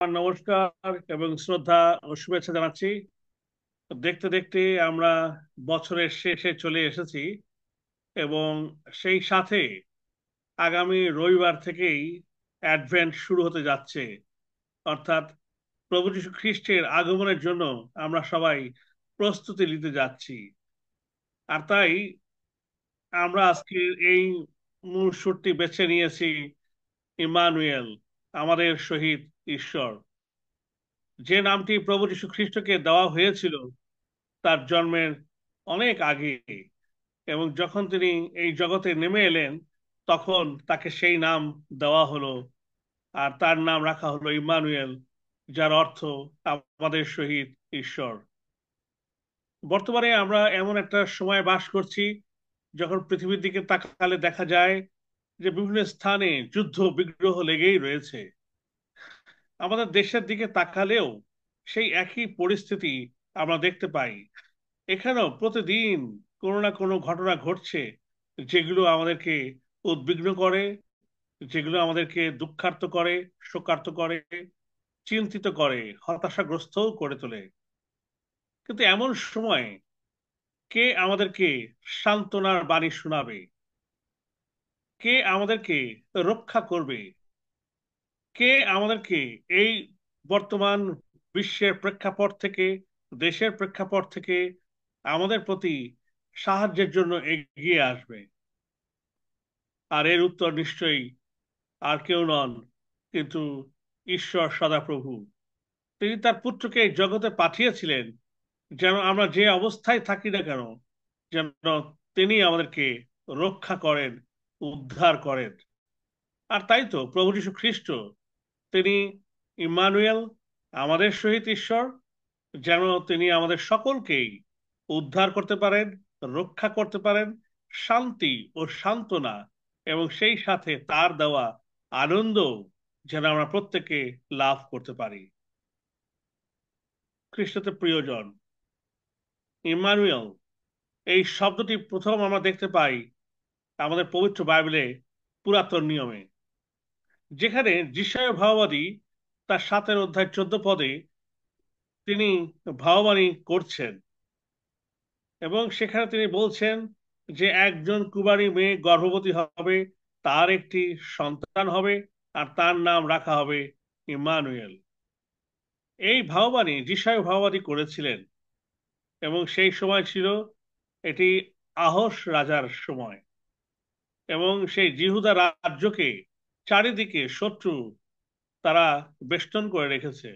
আমার নমস্কার এবং শ্রদ্ধা ও শুভেচ্ছা জানাচ্ছি। দেখতে দেখতে আমরা বছরের শেষে চলে এসেছি এবং সেই সাথে আগামী রবিবার থেকেই অ্যাডভেন্ট শুরু হতে যাচ্ছে। অর্থাৎ প্রভু যীশু খ্রিস্টের আগমনের জন্য আমরা সবাই প্রস্তুতি নিতে যাচ্ছি। আর তাই আমরা আজকে এই মূল সুরটি বেছে নিয়েছি, ইমানুয়েল, আমাদের সহিত ঈশ্বর। যে নামটি প্রভু যীশু খ্রিস্টকে দেওয়া হয়েছিল তার জন্মের অনেক আগে, এবং যখন তিনি এই জগতে নেমে এলেন তখন তাকে সেই নাম দেওয়া হলো। আর তার নাম রাখা হলো ইম্মানুয়েল, যার অর্থ আমাদের সহিত ঈশ্বর। বর্তমানে আমরা এমন একটা সময় বাস করছি যখন পৃথিবীর দিকে তাকালে দেখা যায় যে বিভিন্ন স্থানে যুদ্ধ বিগ্রহ লেগেই রয়েছে। আমাদের দেশের দিকে তাকালেও সেই একই পরিস্থিতি আমরা দেখতে পাই। এখানেও প্রতিদিন কোনো না কোনো ঘটনা ঘটছে যেগুলো আমাদেরকে উদ্বিগ্ন করে, যেগুলো আমাদেরকে দুঃখার্ত করে, শোকার্ত করে, চিন্তিত করে, হতাশাগ্রস্তও করে তোলে। কিন্তু এমন সময় কে আমাদেরকে সান্ত্বনার বাণী শোনাবে? কে আমাদেরকে রক্ষা করবে? কে আমাদেরকে এই বর্তমান বিশ্বের প্রেক্ষাপট থেকে, দেশের প্রেক্ষাপট থেকে আমাদের প্রতি সাহায্যের জন্য এগিয়ে আসবে? আর এর উত্তর নিশ্চয়ই আর কেউ নন কিন্তু ঈশ্বর সদাপ্রভু। তিনি তার পুত্রকে এই জগতে পাঠিয়েছিলেন যেন আমরা যে অবস্থায় থাকি না কেন, যেন তিনি আমাদেরকে রক্ষা করেন, উদ্ধার করেন। আর তাই তো প্রভু যীশু খ্রিস্ট, তিনি ইম্মানুয়েল, আমাদের সহিত ঈশ্বর, যেন তিনি আমাদের সকলকেই উদ্ধার করতে পারেন, রক্ষা করতে পারেন, শান্তি ও সান্ত্বনা এবং সেই সাথে তার দেওয়া আনন্দ যেন আমরা প্রত্যেকে লাভ করতে পারি। খ্রিস্টতে প্রিয়জন, ইম্মানুয়েল এই শব্দটি প্রথম আমরা দেখতে পাই আমাদের পবিত্র বাইবেলে, পুরাতন নিয়মে, যেখানে যিশায় ভাববাদী তার 7 অধ্যায় 14 পদে তিনি ভাববাণী করছেন এবং সেখানে তিনি বলছেন যে একজন কুমারী মেয়ে গর্ভবতী হবে, তার একটি সন্তান হবে, আর তার নাম রাখা হবে ইম্মানুয়েল। এই ভাববাণী যিশায় ভাববাদী করেছিলেন এবং সেই সময় ছিল এটি আহস রাজার সময়, এবং সেই জিহুদা রাজ্যকে চারিদিকে শত্রু তারা বেষ্টন করে রেখেছে।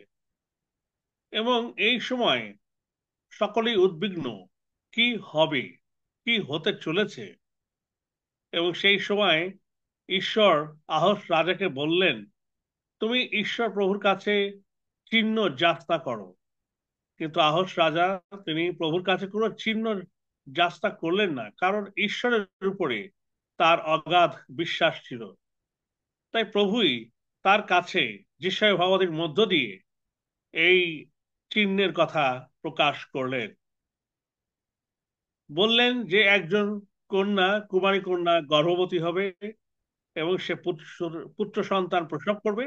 এবং এই সময় সকলেই উদ্বিগ্ন, কি হবে, কি হতে চলেছে। এবং সেই সময় ঈশ্বর আহস রাজাকে বললেন, তুমি ঈশ্বর প্রভুর কাছে চিহ্ন যাচনা করো। কিন্তু আহস রাজা, তিনি প্রভুর কাছে কোনো চিহ্ন যাচনা করলেন না, কারণ ঈশ্বরের উপরে তার অগাধ বিশ্বাস ছিল। তাই প্রভুই তার কাছে যিশায় ভাবাদির মধ্য দিয়ে এই চিহ্নের কথা প্রকাশ করলেন। বললেন যে একজন কন্যা, কুমারী কন্যা গর্ভবতী হবে এবং সে পুত্র সন্তান প্রসব করবে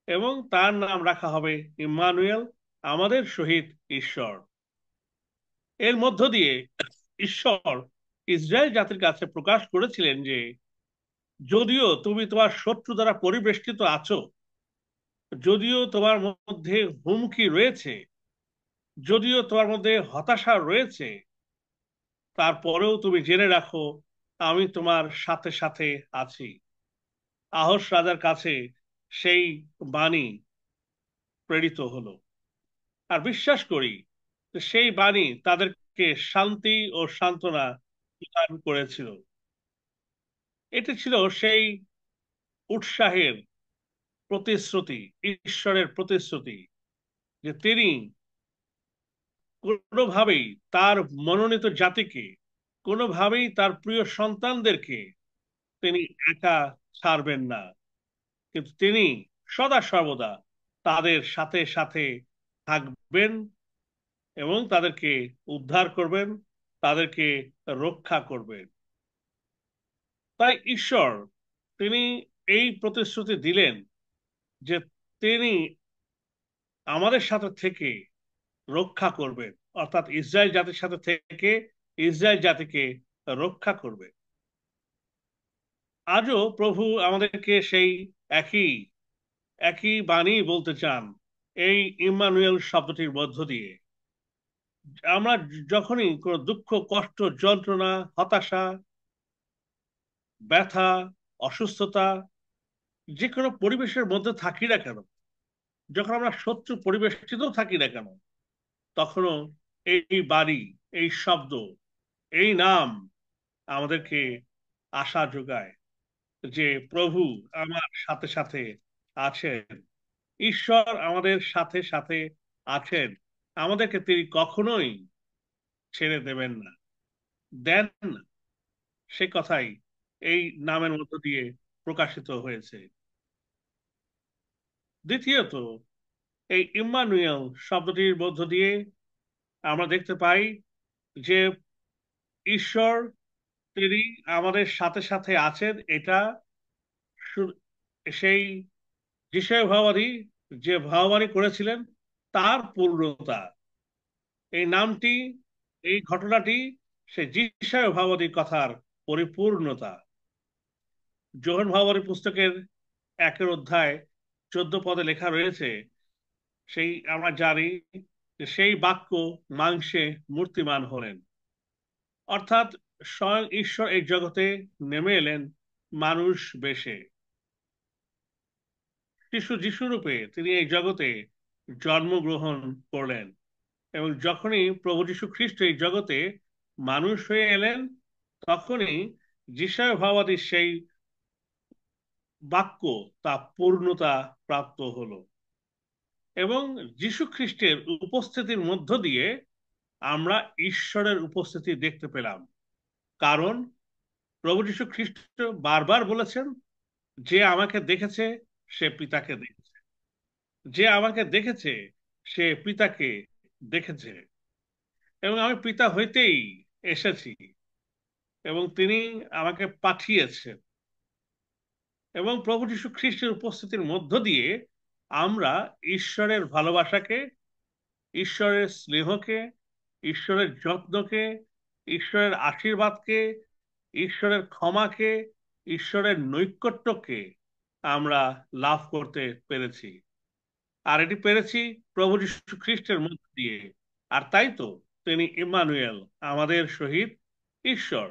এবং তার নাম রাখা হবে ইম্মানুয়েল, আমাদের সহিত ঈশ্বর। এর মধ্য দিয়ে ঈশ্বর ইসরায়েল জাতির কাছে প্রকাশ করেছিলেন যে যদিও তুমি তোমার শত্রু দ্বারা পরিবেষ্টিত আছো, যদিও তোমার মধ্যে হুমকি রয়েছে, যদিও তোমার মধ্যে হতাশা রয়েছে, তারপরেও তুমি জেনে রাখো আমি তোমার সাথে সাথে আছি। আহস রাজার কাছে সেই বাণী প্রেরিত হলো। আর বিশ্বাস করি যে সেই বাণী তাদেরকে শান্তি ও সান্ত্বনা প্রদান করেছিল। এটি ছিল সেই উৎসাহের প্রতিশ্রুতি, ঈশ্বরের প্রতিশ্রুতি যে তিনি কোনোভাবেই তার মনোনীত জাতিকে, কোনোভাবেই তার প্রিয় সন্তানদেরকে তিনি একা ছাড়বেন না, কিন্তু তিনি সদা সর্বদা তাদের সাথে সাথে থাকবেন এবং তাদেরকে উদ্ধার করবেন, তাদেরকে রক্ষা করবেন। তাই ঈশ্বর, তিনি এই প্রতিশ্রুতি দিলেন যে তিনি আমাদের সাথে থেকে রক্ষা করবে, অর্থাৎ ইসরায়েল জাতির সাথে থেকে ইসরায়েল জাতিকে রক্ষা করবে। আজও প্রভু আমাদেরকে সেই একই একই বাণী বলতে চান এই ইম্মানুয়েল শব্দটির মধ্য দিয়ে। আমরা যখনই কোনো দুঃখ, কষ্ট, যন্ত্রণা, হতাশা, ব্যথা, অসুস্থতা, যে কোনো পরিবেশের মধ্যে থাকি না কেন, যখন আমরা শত্রু পরিবেষ্টিত থাকি না কেন, তখনও এই বাণী, এই শব্দ, এই নাম আমাদেরকে আশা যোগায় যে প্রভু আমার সাথে সাথে আছেন, ঈশ্বর আমাদের সাথে সাথে আছেন, আমাদেরকে তিনি কখনোই ছেড়ে দেবেন না, দেন না। সে কথাই এই নামের মধ্য দিয়ে প্রকাশিত হয়েছে। দ্বিতীয়ত, এই ইম্মানুয়েল শব্দটির মধ্য দিয়ে আমরা দেখতে পাই যে ঈশ্বর তিনি আমাদের সাথে সাথে আছেন। এটা সেই যিশয় ভাবারই যে ভাবানী করেছিলেন তার পূর্ণতা। এই নামটি, এই ঘটনাটি সে যিশয় ভাবারী কথার পরিপূর্ণতা। যোহন ভাবারী পুস্তকের 1 অধ্যায় 14 পদে লেখা রয়েছে, সেই আমরা জানি যে সেই বাক্য মাংসে মূর্তিমান হলেন, অর্থাৎ স্বয়ং ঈশ্বর এই জগতে নেমে এলেন মানুষ বেশে। শিশু যিশু রূপে তিনি এই জগতে জন্মগ্রহণ করলেন, এবং যখনই প্রভু যীশু খ্রিস্ট এই জগতে মানুষ হয়ে এলেন, তখনই যিশয় ভাবাদীর সেই বাক্য তা পূর্ণতা প্রাপ্ত হলো। এবং যীশু খ্রিস্টের উপস্থিতির মধ্য দিয়ে আমরা ঈশ্বরের উপস্থিতি দেখতে পেলাম। কারণ প্রভু যীশু খ্রিস্ট বারবার বলেছেন, যে আমাকে দেখেছে সে পিতাকে দেখেছে, যে আমাকে দেখেছে সে পিতাকে দেখেছে, এবং আমি পিতা হইতেই এসেছি এবং তিনি আমাকে পাঠিয়েছেন। এবং প্রভু যীশু খ্রিস্টের উপস্থিতির মধ্য দিয়ে আমরা ঈশ্বরের ভালোবাসাকে, ঈশ্বরের স্নেহকে, ঈশ্বরের যত্নকে, ঈশ্বরের আশীর্বাদকে, ঈশ্বরের ক্ষমাকে, ঈশ্বরের নৈকট্যকে আমরা লাভ করতে পেরেছি। আর এটি পেরেছি প্রভু যীশু খ্রিস্টের মধ্য দিয়ে। আর তাই তো তিনি ইম্মানুয়েল, আমাদের সহিত ঈশ্বর,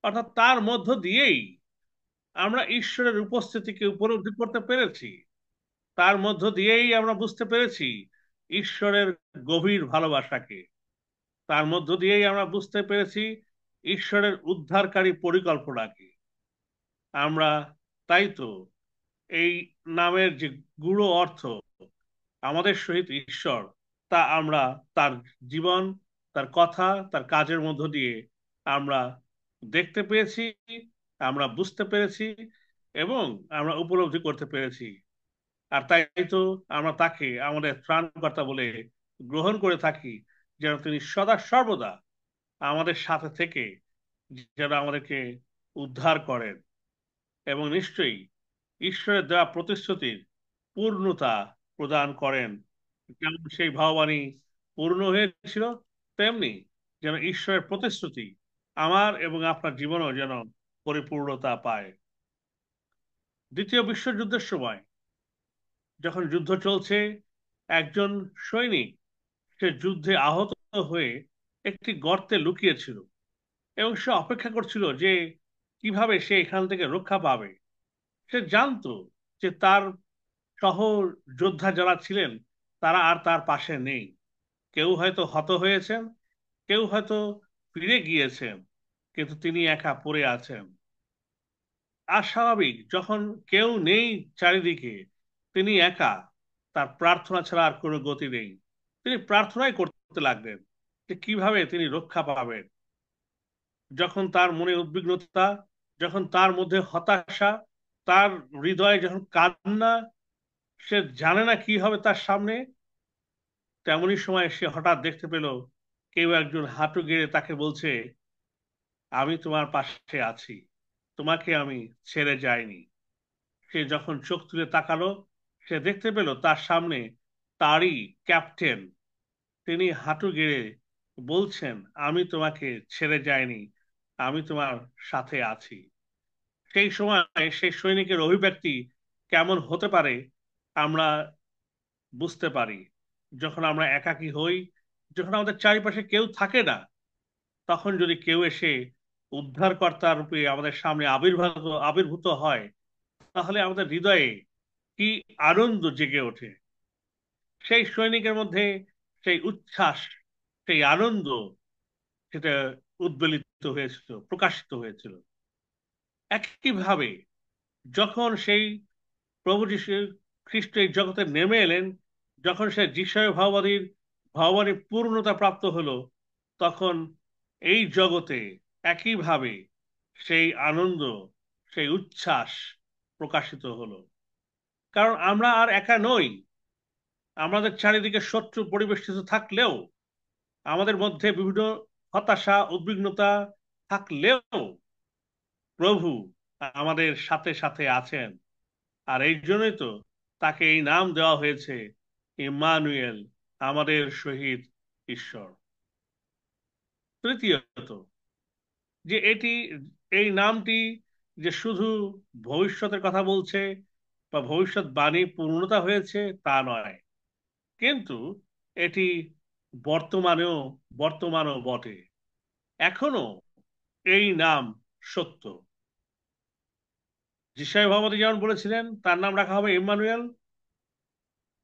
অর্থাৎ তার মধ্য দিয়েই আমরা ঈশ্বরের উপস্থিতিকে উপলব্ধি করতে পেরেছি। তার মধ্য দিয়েই আমরা বুঝতে পেরেছি ঈশ্বরের গভীর ভালোবাসাকে। তার মধ্য দিয়েই আমরা বুঝতে পেরেছি ঈশ্বরের উদ্ধারকারী পরিকল্পনাকে। আমরা তাই তো এই নামের যে গূঢ় অর্থ, আমাদের সহিত ঈশ্বর, তা আমরা তার জীবন, তার কথা, তার কাজের মধ্য দিয়ে আমরা দেখতে পেয়েছি, আমরা বুঝতে পেরেছি, এবং আমরা উপলব্ধি করতে পেরেছি। আর তাই তো আমরা তাকে আমাদের ত্রাণকর্তা বলে গ্রহণ করে থাকি, যেন তিনি সদা সর্বদা আমাদের সাথে থেকে যেন আমাদেরকে উদ্ধার করেন, এবং নিশ্চয়ই ঈশ্বরের দেওয়া প্রতিশ্রুতির পূর্ণতা প্রদান করেন। যেমন সেই ভাববাণী পূর্ণ হয়েছিল, তেমনি যেন ঈশ্বরের প্রতিশ্রুতি আমার এবং আপনার জীবনও যেন পরিপূর্ণতা পায়। দ্বিতীয় বিশ্বযুদ্ধের সময় যখন যুদ্ধ চলছে, একজন সৈনিক সে যুদ্ধে আহত হয়ে একটি গর্তে লুকিয়েছিল, এবং সে অপেক্ষা করছিল যে কিভাবে সে এখান থেকে রক্ষা পাবে। সে জানতো যে তার সহ যোদ্ধা যারা ছিলেন তারা আর তার পাশে নেই। কেউ হয়তো হত হয়েছেন, কেউ হয়তো ফিরে গিয়েছেন, কিন্তু তিনি একা পড়ে আছেন। আর স্বাভাবিক, যখন কেউ নেই চারিদিকে, তিনি একা, তার প্রার্থনা ছাড়া আর কোনো গতি নেই। তিনি প্রার্থনাই করতে লাগলেন যে কিভাবে তিনি রক্ষা পাবেন। যখন তার মনে উদ্বিগ্নতা, যখন তার মধ্যে হতাশা, তার হৃদয়ে যখন কান্না, সে জানে না কি হবে তার সামনে, তেমনই সময় সে হঠাৎ দেখতে পেল কেউ একজন হাঁটু গেড়ে তাকে বলছে, আমি তোমার পাশে আছি, তোমাকে আমি ছেড়ে যাইনি। সে যখন চোখ তুলে তাকালো, সে দেখতে পেল তার সামনে তারই ক্যাপ্টেন, তিনি হাঁটু গেড়ে বলছেন, আমি তোমাকে ছেড়ে যাইনি, আমি তোমার সাথে আছি। সেই সময় সেই সৈনিকের অভিব্যক্তি কেমন হতে পারে আমরা বুঝতে পারি। যখন আমরা একাকী হই, যখন আমাদের চারিপাশে কেউ থাকে না, তখন যদি কেউ এসে উদ্ধারকর্তা রূপে আমাদের সামনে আবির্ভূত হয়, তাহলে আমাদের হৃদয়ে কি আনন্দ জেগে ওঠে। সেই সৈনিকের মধ্যে সেই উচ্ছ্বাস, সেই আনন্দ, সেটা উদ্বেলিত হয়েছিল, প্রকাশিত হয়েছিল। একইভাবে যখন সেই প্রভু যীশু খ্রিস্ট এই জগতে নেমে এলেন, যখন সে যিশয় ভাববাদীর পূর্ণতা প্রাপ্ত হলো, তখন এই জগতে একইভাবে সেই আনন্দ, সেই উচ্ছ্বাস প্রকাশিত হলো। কারণ আমরা আর একা নই। আমাদের চারিদিকে শত্রু পরিবেষ্টিত থাকলেও, আমাদের মধ্যে বিভিন্ন হতাশা, উদ্বিগ্নতা থাকলেও, প্রভু আমাদের সাথে সাথে আছেন। আর এই জন্যই তো তাকে এই নাম দেওয়া হয়েছে, ইম্মানুয়েল, আমাদের সহিত ঈশ্বর। তৃতীয়ত, যে এই নামটি যে শুধু ভবিষ্যতের কথা বলছে বা ভবিষ্যৎবাণী পূর্ণতা হয়েছে তা নয়, কিন্তু এটি বর্তমানেও বর্তমানও বটে। এখনো এই নাম সত্য। যিশয় ভগবতী যেমন বলেছিলেন তার নাম রাখা হবে ইম্মানুয়েল,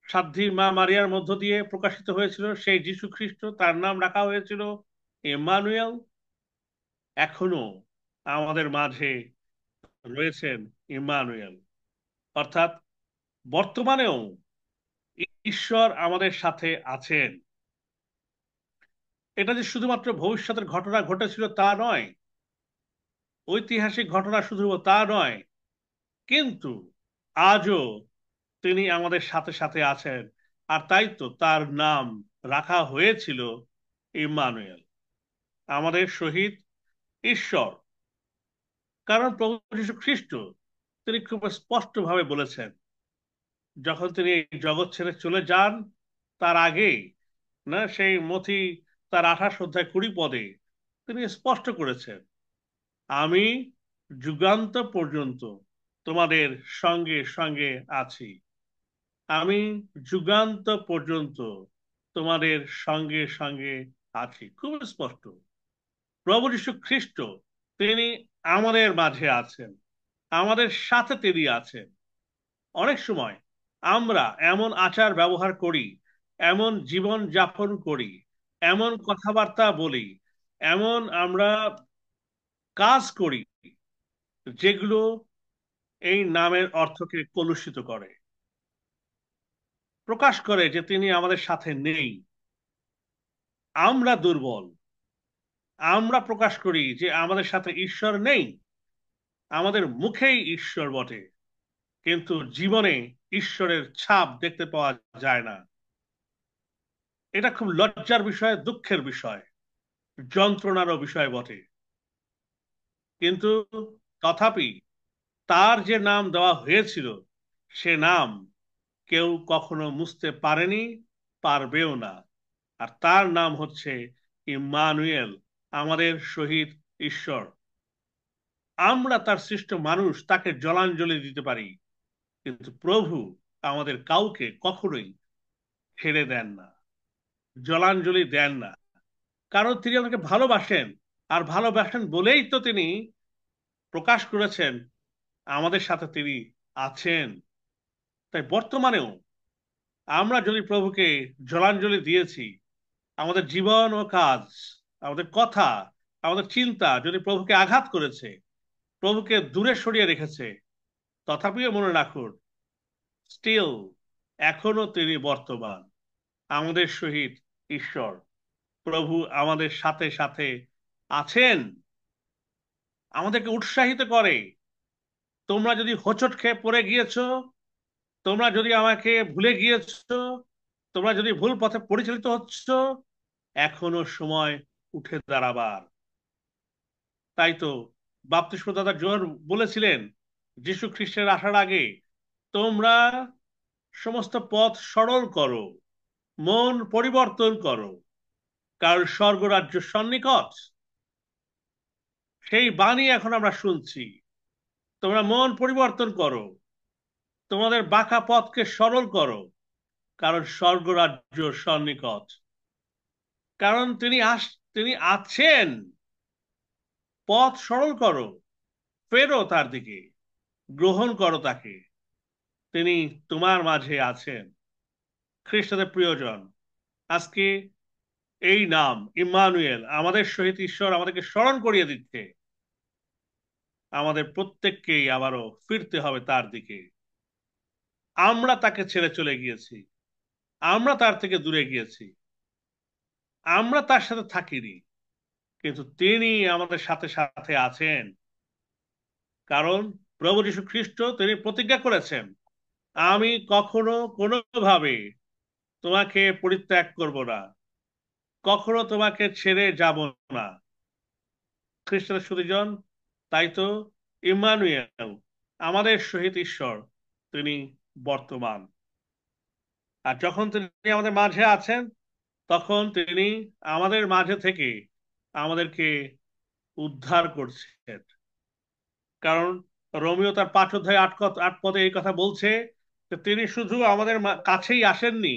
সাধ্বী মা মারিয়ার মধ্য দিয়ে প্রকাশিত হয়েছিল সেই যীশু খ্রিস্ট, তার নাম রাখা হয়েছিল ইম্মানুয়েল। এখনো আমাদের মাঝে রয়েছেন ইম্মানুয়েল, অর্থাৎ বর্তমানেও ঈশ্বর আমাদের সাথে আছেন। এটা যে শুধুমাত্র ভবিষ্যতের ঘটনা ঘটেছিল তা নয়, ঐতিহাসিক ঘটনা শুধু তা নয়, কিন্তু আজও তিনি আমাদের সাথে সাথে আছেন। আর তাই তো তার নাম রাখা হয়েছিল ইম্মানুয়েল, আমাদের সহিত ঈশ্বর। কারণ প্রভু যীশু খ্রিস্ট তিনি খুব স্পষ্ট ভাবে বলেছেন, যখন তিনি এই জগৎ ছেড়ে চলে যান, তার আগে না সেই মথি তার 28 অধ্যায় 20 পদে তিনি স্পষ্ট করেছেন, আমি যুগান্ত পর্যন্ত তোমাদের সঙ্গে সঙ্গে আছি। আমি যুগান্ত পর্যন্ত তোমাদের সঙ্গে সঙ্গে আছি। খুব স্পষ্ট। প্রভু যীশু খ্রিস্ট তিনি আমাদের মাঝে আছেন, আমাদের সাথে তিনি আছেন। অনেক সময় আমরা এমন আচার ব্যবহার করি, এমন জীবন যাপন করি, এমন কথাবার্তা বলি, এমন আমরা কাজ করি, যেগুলো এই নামের অর্থকে কলুষিত করে, প্রকাশ করে যে তিনি আমাদের সাথে নেই। আমরা দুর্বল, আমরা প্রকাশ করি যে আমাদের সাথে ঈশ্বর নেই। আমাদের মুখেই ঈশ্বর বটে, কিন্তু জীবনে ঈশ্বরের ছাপ দেখতে পাওয়া যায় না। এটা খুব লজ্জার বিষয়, দুঃখের বিষয়, যন্ত্রণারও বিষয় বটে। কিন্তু তথাপি তার যে নাম দেওয়া হয়েছিল, সে নাম কেউ কখনো মুছতে পারেনি, পারবেও না। আর তার নাম হচ্ছে ইম্মানুয়েল, আমাদের সহিত ঈশ্বর। আমরা তার সৃষ্ট মানুষ, তাকে জলাঞ্জলি দিতে পারি, কিন্তু প্রভু আমাদের কাউকে কখনোই ছেড়ে দেন না, জলাঞ্জলি দেন না। কারণ তিনি আমাকে ভালোবাসেন, আর ভালোবাসেন বলেই তো তিনি প্রকাশ করেছেন আমাদের সাথে তিনি আছেন। তাই বর্তমানেও আমরা যদি প্রভুকে জলাঞ্জলি দিয়েছি, আমাদের জীবন ও কাজ, আমাদের কথা, আমাদের চিন্তা যদি প্রভুকে আঘাত করেছে, প্রভুকে দূরে সরিয়ে রেখেছে, তথাপিও মনে রাখুন, স্টিল এখনো তিনি বর্তমান, আমাদের সহিত ঈশ্বর। প্রভু আমাদের সাথে সাথে আছেন, আমাদেরকে উৎসাহিত করে। তোমরা যদি হোঁচট খেয়ে পড়ে গিয়েছো, তোমরা যদি আমাকে ভুলে গিয়েছো, তোমরা যদি ভুল পথে পরিচালিত হচ্ছ, এখনো সময় উঠে দাঁড়াবার। তাই তো বাপ্তিস্মদাতা জোহর বলেছিলেন যীশু খ্রিস্টের আসার আগে, তোমরা সমস্ত পথ সরল করো, মন পরিবর্তন করো, কারণ স্বর্গরাজ্য সন্নিকট। সেই বাণী এখন আমরা শুনছি। তোমরা মন পরিবর্তন করো, তোমাদের বাঁকা পথকে সরল করো, কারণ স্বর্গরাজ্য সন্নিকট। কারণ তিনি আছেন। পথ সরল করো, ফেরো তার দিকে, গ্রহণ করো তাকে। তিনি তোমার মাঝে আছেন। খ্রিস্টদের প্রিয়জন, আজকে এই নাম ইম্মানুয়েল, আমাদের সহিত ঈশ্বর আমাদেরকে স্মরণ করিয়ে দিচ্ছে আমাদের প্রত্যেককেই আবারও ফিরতে হবে তার দিকে। আমরা তাকে ছেড়ে চলে গিয়েছি, আমরা তার থেকে দূরে গিয়েছি, আমরা তার সাথে থাকিনি, কিন্তু তিনি আমাদের সাথে সাথে আছেন। কারণ প্রভু যীশু খ্রিস্ট তিনি প্রতিজ্ঞা করেছেন, আমি কখনো কোনোভাবে তোমাকে পরিত্যাগ করব না, কখনো তোমাকে ছেড়ে যাব না। খ্রিস্টের সুধীজন, তাই তো ইম্মানুয়েল, আমাদের সহিত ঈশ্বর, তিনি বর্তমান। আর যখন তিনি আমাদের মাঝে আছেন, তখন তিনি আমাদের মাঝে থেকে আমাদেরকে উদ্ধার করছেন। কারণ রোমিও তার 5 অধ্যায় 8 পদে এই কথা বলছে যে তিনি শুধু আমাদের কাছেই আসেননি,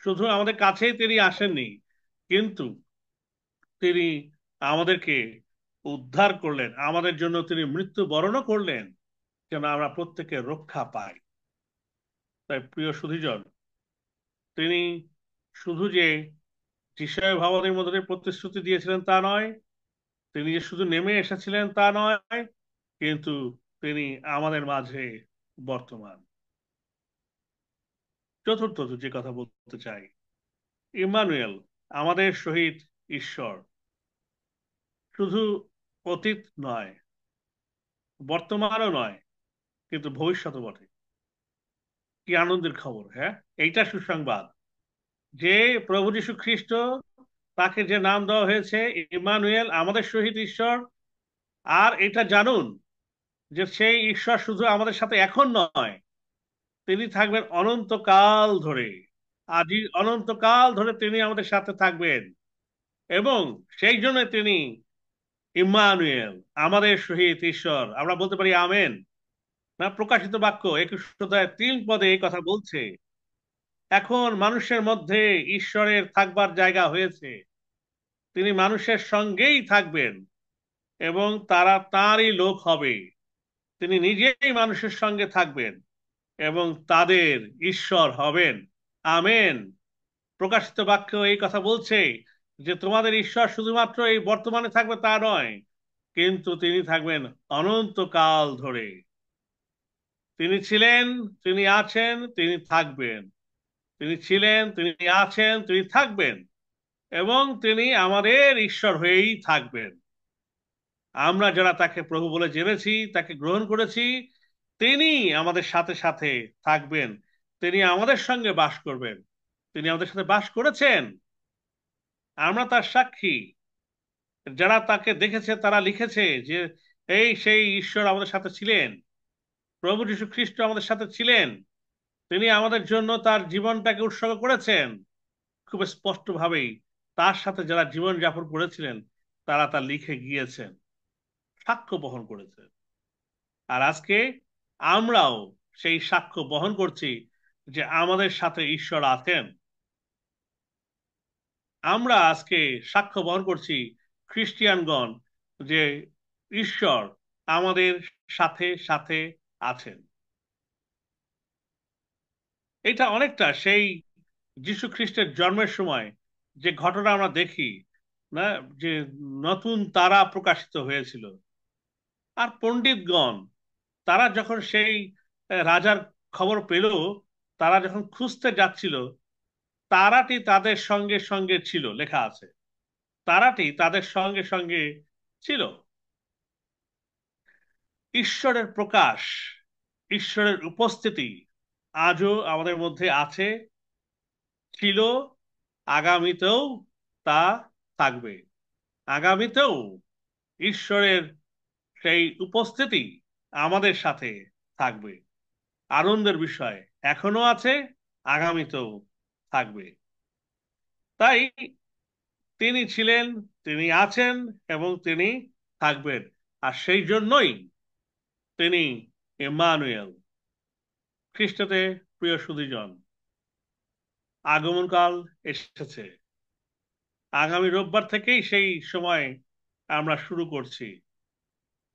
শুধু আমাদের কাছেই তিনি আসেননি, কিন্তু তিনি আমাদেরকে উদ্ধার করলেন, আমাদের জন্য তিনি মৃত্যু বরণও করলেন, যেন আমরা প্রত্যেকে রক্ষা পাই। তাই প্রিয় সুধীজন, তিনি শুধু যে যিশয় ভাবনের মধ্যে প্রতিশ্রুতি দিয়েছিলেন তা নয়, তিনি যে শুধু নেমে এসেছিলেন তা নয়, কিন্তু তিনি আমাদের মাঝে বর্তমান। চতুর্থ যে কথা বলতে চাই, ইম্মানুয়েল, আমাদের সহিত ঈশ্বর, শুধু অতীত নয়, বর্তমানও নয়, কিন্তু ভবিষ্যৎও বটে। কি আনন্দের খবর! হ্যাঁ, এইটা সুসংবাদ যে প্রভু যীশু খ্রিস্ট, তাকে যে নাম দেওয়া হয়েছে ইম্মানুয়েল, আমাদের সহিত ঈশ্বর। আর এটা জানুন যে সেই ঈশ্বর শুধু আমাদের সাথে এখন নয়, তিনি থাকবেন অনন্তকাল ধরে। আজই অনন্তকাল ধরে তিনি আমাদের সাথে থাকবেন। এবং সেই জন্য তিনি ইম্মানুয়েল, আমাদের সহিত ঈশ্বর। আমরা বলতে পারি আমেন। না, প্রকাশিত বাক্য 21 অধ্যায় 3 পদে এই কথা বলছে, এখন মানুষের মধ্যে ঈশ্বরের থাকবার জায়গা হয়েছে। তিনি মানুষের সঙ্গেই থাকবেন এবং তারা তাঁরই লোক হবে। তিনি নিজেই মানুষের সঙ্গে থাকবেন এবং তাদের ঈশ্বর হবেন। আমেন। প্রকাশিত বাক্য এই কথা বলছে যে তোমাদের ঈশ্বর শুধুমাত্র এই বর্তমানে থাকবে তা নয়, কিন্তু তিনি থাকবেন অনন্তকাল ধরে। তিনি ছিলেন, তিনি আছেন, তিনি থাকবেন। তিনি ছিলেন, তিনি আছেন, তিনি থাকবেন, এবং তিনি আমাদের ঈশ্বর হয়েই থাকবেন। আমরা যারা তাকে প্রভু বলে জেনেছি, তাকে গ্রহণ করেছি, তিনি আমাদের সাথে সাথে থাকবেন। তিনি আমাদের সঙ্গে বাস করবেন। তিনি আমাদের সাথে বাস করেছেন। আমরা তার সাক্ষী। যারা তাকে দেখেছে তারা লিখেছে যে এই সেই ঈশ্বর আমাদের সাথে ছিলেন, প্রভু যীশু খ্রিস্ট আমাদের সাথে ছিলেন। তিনি আমাদের জন্য তার জীবনটাকে উৎসর্গ করেছেন। খুব স্পষ্টভাবেই তার সাথে যারা জীবন যাপন করেছিলেন তারা তা লিখে গিয়েছেন, সাক্ষ্য বহন করেছেন। আর আজকে আমরাও সেই সাক্ষ্য বহন করছি যে আমাদের সাথে ঈশ্বর আছেন। আমরা আজকে সাক্ষ্য বহন করছি খ্রিস্টিয়ানগণ যে ঈশ্বর আমাদের সাথে সাথে আছেন। এটা অনেকটা সেই যীশু খ্রিস্টের জন্মের সময় যে ঘটনা আমরা দেখি না, যে নতুন তারা প্রকাশিত হয়েছিল। আর পণ্ডিতগণ তারা যখন সেই রাজার খবর পেল, তারা যখন খুঁজতে যাচ্ছিল, তারাটি তাদের সঙ্গে সঙ্গে ছিল, লেখা আছে তারাটি তাদের সঙ্গে সঙ্গে ছিল। ঈশ্বরের প্রকাশ, ঈশ্বরের উপস্থিতি আজও আমাদের মধ্যে আছে, ছিল, আগামীতেও তা থাকবে। আগামীতেও ঈশ্বরের সেই উপস্থিতি আমাদের সাথে থাকবে। আনন্দের বিষয়, এখনো আছে, আগামীতেও থাকবে। তাই তিনি ছিলেন, তিনি আছেন এবং তিনি থাকবেন। আর সেই জন্যই তিনি ইম্মানুয়েল। খ্রিস্টতে প্রিয় সুধীজন, আগমনকাল এসেছে। আগামী রোববার থেকেই সেই সময় আমরা শুরু করছি,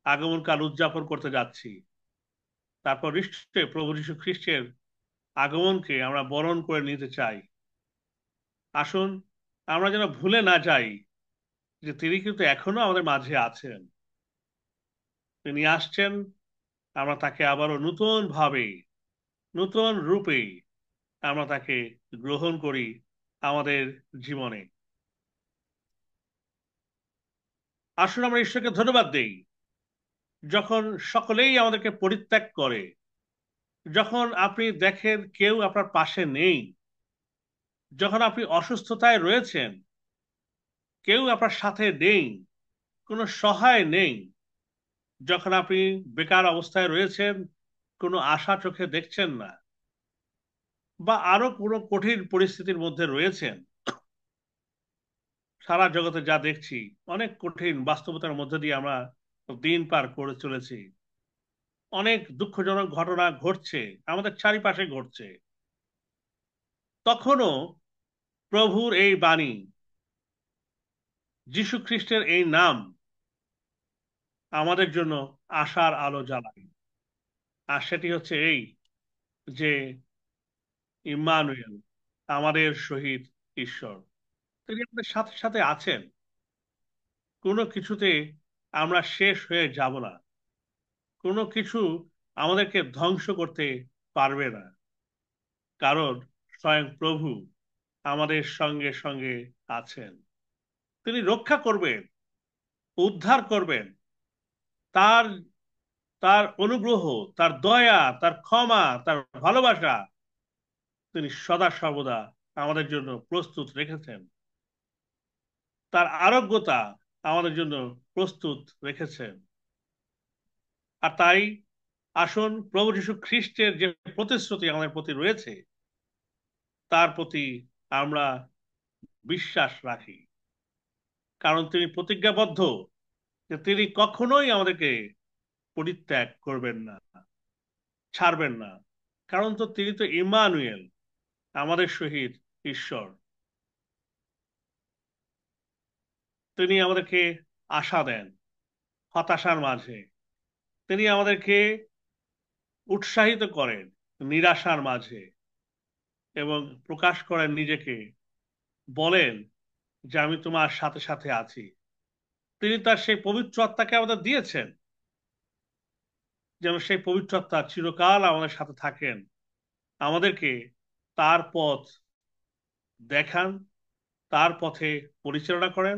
আগমনকাল উদযাপন করতে যাচ্ছি। তারপর নিশ্চয়ই প্রভু যীশু খ্রিস্টের আগমনকে আমরা বরণ করে নিতে চাই। আসুন আমরা যেন ভুলে না যাই যে তিনি কিন্তু এখনো আমাদের মাঝে আছেন। তিনি আসছেন, আমরা তাকে আবারও নতুন ভাবে, নতুন রূপে আমরা তাকে গ্রহণ করি আমাদের জীবনে। আসুন আমরা ঈশ্বরকে ধন্যবাদ দেই, যখন সকলেই আমাদেরকে পরিত্যাগ করে, যখন আপনি দেখেন কেউ আপনার পাশে নেই, যখন আপনি অসুস্থতায় রয়েছেন, কেউ আপনার সাথে নেই, কোনো সহায় নেই, যখন আপনি বেকার অবস্থায় রয়েছেন, কোনো আশা চোখে দেখছেন না, বা আরো কোনো কঠিন পরিস্থিতির মধ্যে রয়েছেন। সারা জগতে যা দেখছি, অনেক কঠিন বাস্তবতার মধ্যে দিয়ে আমরা দিন পার করে চলেছি। অনেক দুঃখজনক ঘটনা ঘটছে, আমাদের চারিপাশে ঘটছে। তখনও প্রভুর এই বাণী, যীশু খ্রিস্টের এই নাম আমাদের জন্য আশার আলো জ্বালায়। আর সেটি হচ্ছে এই যে ইম্মানুয়েল, আমাদের সহিত ঈশ্বর। তিনি আমাদের সাথে সাথে আছেন। কোনো কিছুতে আমরা শেষ হয়ে যাব না, কোনো কিছু আমাদেরকে ধ্বংস করতে পারবে না, কারণ স্বয়ং প্রভু আমাদের সঙ্গে সঙ্গে আছেন। তিনি রক্ষা করবেন, উদ্ধার করবেন। তার তার অনুগ্রহ, তার দয়া, তার ক্ষমা, তার ভালোবাসা তিনি সদা সর্বদা আমাদের জন্য প্রস্তুত রেখেছেন। তার আরোগ্যতা আমাদের জন্য প্রস্তুত রেখেছেন। আর তাই আসুন প্রভু যীশু খ্রিস্টের যে প্রতিশ্রুতি আমাদের প্রতি রয়েছে, তার প্রতি আমরা বিশ্বাস রাখি। কারণ তিনি প্রতিজ্ঞাবদ্ধ যে তিনি কখনোই আমাদেরকে পরিত্যাগ করবেন না, ছাড়বেন না। কারণ তো তিনি তো ইম্মানুয়েল, আমাদের সহিত ঈশ্বর। তিনি আমাদেরকে আশা দেন হতাশার মাঝে, তিনি আমাদেরকে উৎসাহিত করেন নিরাশার মাঝে, এবং প্রকাশ করেন নিজেকে, বলেন যে আমি তোমার সাথে সাথে আছি। তিনি তার সেই পবিত্র আত্মাকে আমাদের দিয়েছেন, যেন সেই পবিত্র আত্মা চিরকাল আমাদের সাথে থাকেন, আমাদেরকে তার পথ দেখান, তার পথে পরিচালনা করেন,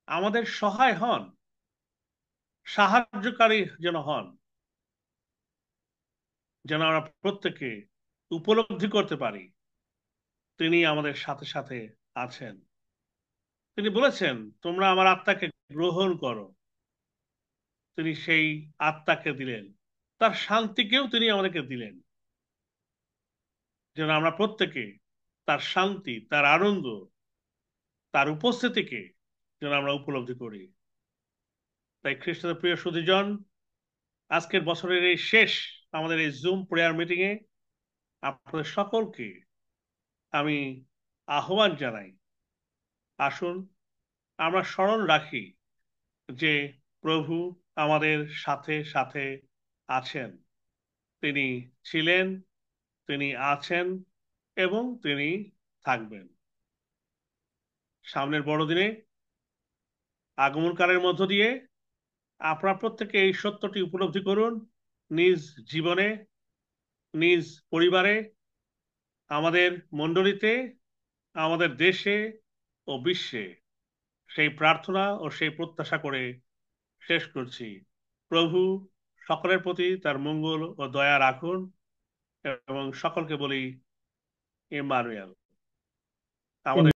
আমাদের সহায় হন, সাহায্যকারী যেন হন, যেন আমরা প্রত্যেকে উপলব্ধি করতে পারি তিনি আমাদের সাথে সাথে আছেন। তিনি বলেছেন তোমরা আমার আত্মাকে গ্রহণ করো। তিনি সেই আত্মাকে দিলেন, তার শান্তিকেও তিনি আমাদেরকে দিলেন, যেন আমরা প্রত্যেকে তার শান্তি, তার আনন্দ, তার উপস্থিতিকে যেন আমরা উপলব্ধি করি। তাই খ্রিস্টের প্রিয় সুধীজন, আজকের বছরের এই শেষ আমাদের এই জুম প্রেয়ার মিটিং এ আপনাদের সকলকে আমি আহ্বান জানাই, আসুন আমরা স্মরণ রাখি যে প্রভু আমাদের সাথে সাথে আছেন। তিনি ছিলেন, তিনি আছেন এবং তিনি থাকবেন। সামনের বড়দিনে আগমনকালের মধ্য দিয়ে আপনারা প্রত্যেকে এই সত্যটি উপলব্ধি করুন, নিজ জীবনে, নিজ পরিবারে, আমাদের মণ্ডলীতে, আমাদের দেশে ও বিশ্বে। সেই প্রার্থনা ও সেই প্রত্যাশা করে শেষ করছি। প্রভু সকলের প্রতি তার মঙ্গল ও দয়া রাখুন, এবং সকলকে বলি ইম্মানুয়েল। আমাদের